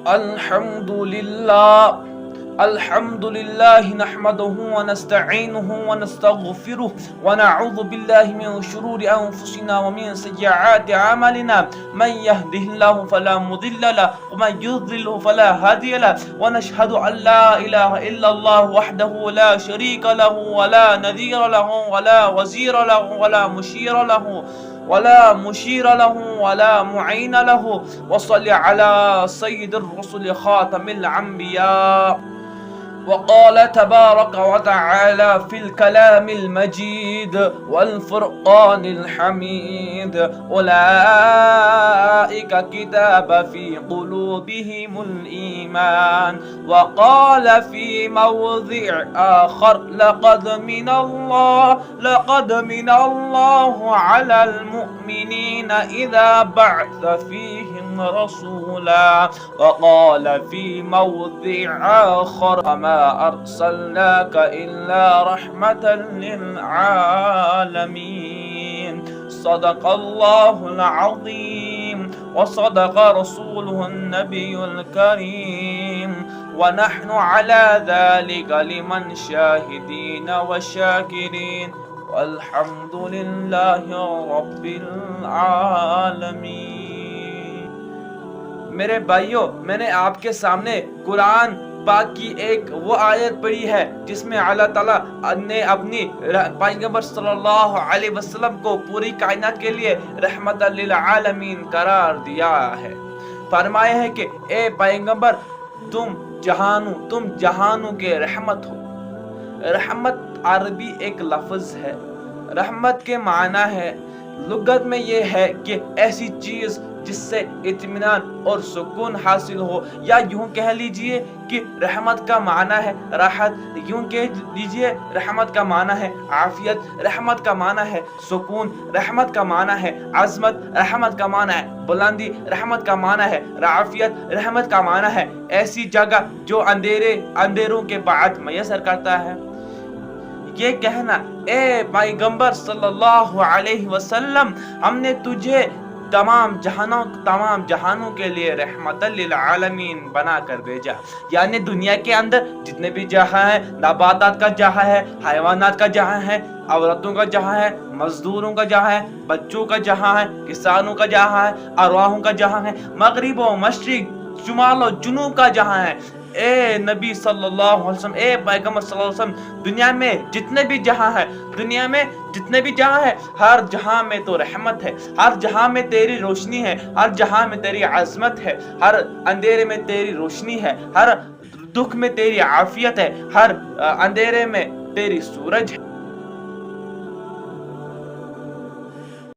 الحمد لله الحمد لله نحمده ونستعينه ونستغفره ونعوذ بالله من شرور أنفسنا ومن سيئات أعمالنا من يهده الله فلا مضل له ومن يضلل فلا هادي له ونشهد أن لا إله إلا الله وحده لا شريك له ولا نذير له ولا وزير له ولا مشير له ولا معين له وصل على سيد الرسل خاتم الأنبياء. وقال تبارك وتعالى في الكلام المجيد والفرقان الحميد أولئك كتاب في قلوبهم الإيمان. وقال في موضع آخر لقد من الله على المؤمنين إذا بعث فيهم رسولا. وقال في موضع آخر وما أرسلناك إلا رحمة للعالمين. صدق الله العظيم وصدق رسوله النبي الكريم ونحن على ذلك لمن شاهدين وشاكرين والحمد لله رب العالمین. میرے بھائیوں، میں نے آپ کے سامنے قرآن پاک کی ایک وہ آیت پڑھی ہے جس میں اللہ تعالیٰ نے اپنی پیغمبر صلی اللہ علیہ وسلم کو پوری کائنات کے لیے رحمت للعالمین قرار دیا ہے. فرمایا ہے کہ اے پیغمبر تم جہانوں کے رحمت ہو. رحمت عربی ایک لفظ ہے. رحمت کے معنی ہے لغت میں یہ ہے کہ ایسی چیز جس سے اطمینان اور سکون حاصل ہو، یا یوں کہہ لیجئے کہ رحمت کا معنی ہے راحت، یوں کہہ لیجئے رحمت کا معنی ہے عافیت، رحمت کا معنی ہے سکون، رحمت کا معنی ہے عظمت، رحمت کا معنی ہے بلندی، رحمت کا معنی ہے رعافیت، رحمت کا معنی ہے ایسی جگہ جو اندھیروں کے بعد میسر کرتا ہے. یہ کہنا اے پیغمبر صلی اللہ علیہ وسلم ہم نے تجھے تمام جہانوں کے لیے رحمت للعالمین بنا کر بھیجا. یعنی دنیا کے اندر جتنے بھی جہاں ہیں، نباتات کا جہاں ہے، حیوانات کا جہاں ہے، عورتوں کا جہاں ہے، مزدوروں کا جہاں ہے، بچوں کا جہاں ہے، کسانوں کا جہاں ہے، ارواحوں کا جہاں ہے، مغرب و مشرق، شمال و جنوب کا جہاں ہے. اے نبی صلی اللہ علیہ وسلم، اے پیغمبر صلی اللہ علیہ وسلم، دنیا میں جتنے بھی جہاں ہے ہر جہاں میں تو رحمت ہے، ہر جہاں میں تیری روشنی ہے، ہر جہاں میں تیری عظمت ہے، ہر اندھیرے میں تیری روشنی ہے، ہر دکھ میں تیری عافیت ہے، ہر اندھیرے میں تیری سورج ہے.